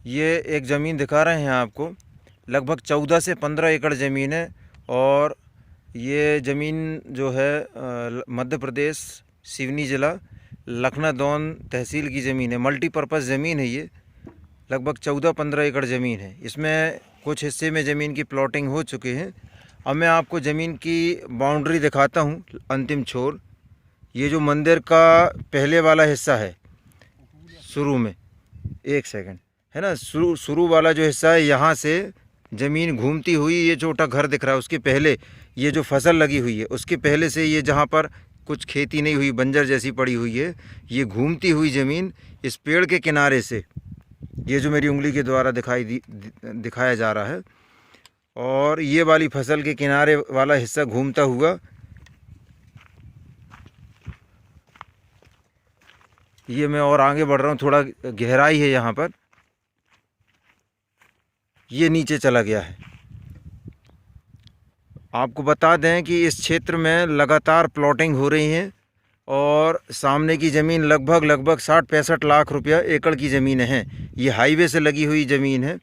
ये एक ज़मीन दिखा रहे हैं आपको, लगभग 14 से 15 एकड़ ज़मीन है। और ये ज़मीन जो है मध्य प्रदेश सिवनी ज़िला लखनादौन तहसील की ज़मीन है। मल्टीपर्पज़ ज़मीन है ये, लगभग 14-15 एकड़ ज़मीन है। इसमें कुछ हिस्से में ज़मीन की प्लॉटिंग हो चुके हैं। अब मैं आपको ज़मीन की बाउंड्री दिखाता हूँ, अंतिम छोर। ये जो मंदिर का पहले वाला हिस्सा है, शुरू में, एक सेकंड, है ना, शुरू वाला जो हिस्सा है, यहाँ से ज़मीन घूमती हुई, ये छोटा घर दिख रहा है, उसके पहले ये जो फसल लगी हुई है, उसके पहले से ये जहाँ पर कुछ खेती नहीं हुई, बंजर जैसी पड़ी हुई है, ये घूमती हुई ज़मीन इस पेड़ के किनारे से, ये जो मेरी उंगली के द्वारा दिखाया जा रहा है, और ये वाली फसल के किनारे वाला हिस्सा घूमता हुआ ये, मैं और आगे बढ़ रहा हूँ, थोड़ा गहराई है यहाँ पर, ये नीचे चला गया है। आपको बता दें कि इस क्षेत्र में लगातार प्लॉटिंग हो रही है और सामने की ज़मीन लगभग 60-65 लाख रुपया एकड़ की ज़मीनें हैं। ये हाईवे से लगी हुई ज़मीन है,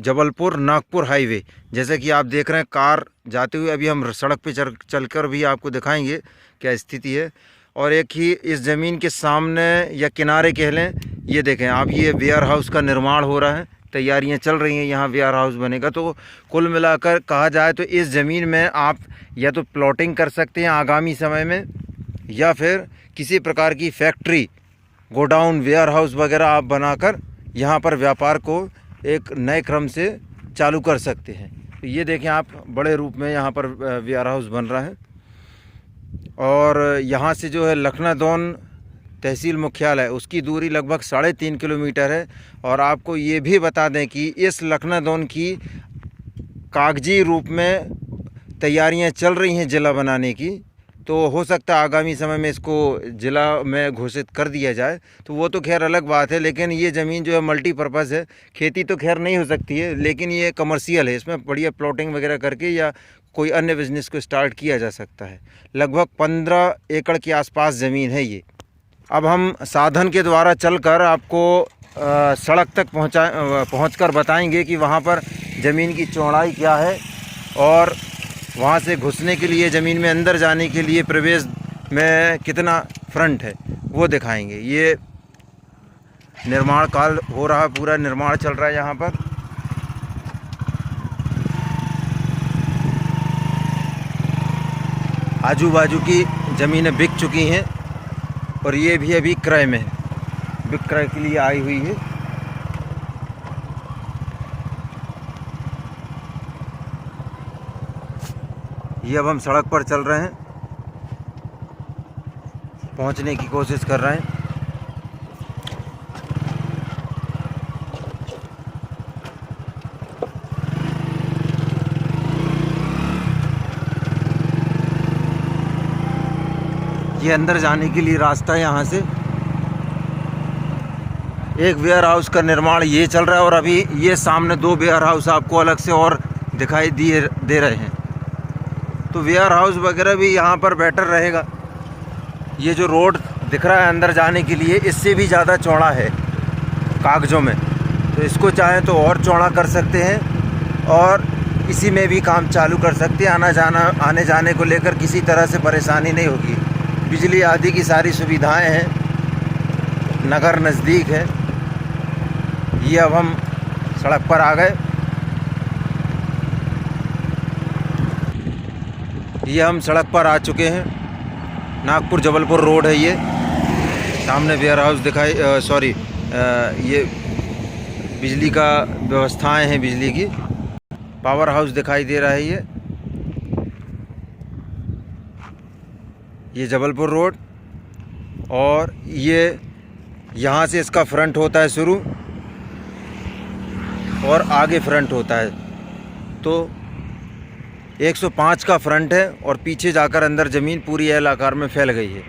जबलपुर नागपुर हाईवे, जैसे कि आप देख रहे हैं कार जाते हुए। अभी हम सड़क पे चलकर भी आपको दिखाएंगे क्या स्थिति है। और एक ही इस ज़मीन के सामने या किनारे कह लें, ये देखें आप, ये वेयर हाउस का निर्माण हो रहा है, तैयारियां चल रही हैं, यहाँ वेयर हाउस बनेगा। तो कुल मिलाकर कहा जाए तो इस ज़मीन में आप या तो प्लॉटिंग कर सकते हैं आगामी समय में, या फिर किसी प्रकार की फैक्ट्री, गोडाउन, वेयर हाउस वगैरह आप बनाकर यहाँ पर व्यापार को एक नए क्रम से चालू कर सकते हैं। तो ये देखें आप, बड़े रूप में यहाँ पर वेयर हाउस बन रहा है। और यहाँ से जो है लखनादौन तहसील मुख्यालय, उसकी दूरी लगभग 3.5 किलोमीटर है। और आपको ये भी बता दें कि इस लखनादौन की कागजी रूप में तैयारियां चल रही हैं ज़िला बनाने की। तो हो सकता है आगामी समय में इसको ज़िला में घोषित कर दिया जाए, तो वो तो खैर अलग बात है। लेकिन ये ज़मीन जो है मल्टीपर्पज़ है, खेती तो खैर नहीं हो सकती है, लेकिन ये कमर्शियल है, इसमें बढ़िया प्लॉटिंग वगैरह करके या कोई अन्य बिज़नेस को स्टार्ट किया जा सकता है। लगभग 15 एकड़ के आसपास ज़मीन है ये। अब हम साधन के द्वारा चलकर आपको सड़क तक पहुंचकर बताएंगे कि वहाँ पर ज़मीन की चौड़ाई क्या है, और वहाँ से घुसने के लिए, ज़मीन में अंदर जाने के लिए प्रवेश में कितना फ्रंट है, वो दिखाएंगे। ये निर्माण काल हो रहा है, पूरा निर्माण चल रहा है यहाँ पर। आजू बाजू की ज़मीनें बिक चुकी हैं और ये भी अभी क्रय में है, विक्रय के लिए आई हुई है। ये अब हम सड़क पर चल रहे हैं, पहुंचने की कोशिश कर रहे हैं। ये अंदर जाने के लिए रास्ता है, यहाँ से एक वेयर हाउस का निर्माण ये चल रहा है, और अभी ये सामने 2 वेयर हाउस आपको अलग से और दिखाई दे रहे हैं। तो वेयर हाउस वगैरह भी यहाँ पर बेटर रहेगा। ये जो रोड दिख रहा है अंदर जाने के लिए, इससे भी ज़्यादा चौड़ा है कागज़ों में, तो इसको चाहें तो और चौड़ा कर सकते हैं और इसी में भी काम चालू कर सकते हैं। आने जाने को लेकर किसी तरह से परेशानी नहीं होगी। बिजली आदि की सारी सुविधाएं हैं, नगर नज़दीक है। ये अब हम सड़क पर आ गए। ये हम सड़क पर आ चुके हैं, नागपुर जबलपुर रोड है ये। सामने वेयर हाउस दिखाई, ये बिजली का व्यवस्थाएं हैं, बिजली की पावर हाउस दिखाई दे रहा है ये जबलपुर रोड। और ये यहाँ से इसका फ्रंट होता है शुरू, और आगे फ्रंट होता है। तो 105 का फ्रंट है, और पीछे जाकर अंदर ज़मीन पूरी एल आकार में फैल गई है।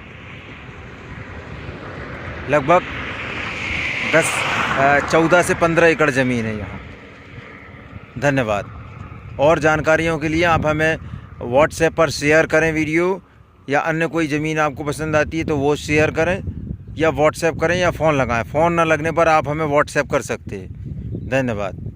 लगभग 14 से 15 एकड़ ज़मीन है यहाँ। धन्यवाद। और जानकारियों के लिए आप हमें व्हाट्सएप पर शेयर करें वीडियो, या अन्य कोई ज़मीन आपको पसंद आती है तो वो शेयर करें, या व्हाट्सएप करें या फ़ोन लगाएं। फ़ोन ना लगने पर आप हमें व्हाट्सएप कर सकते हैं। धन्यवाद।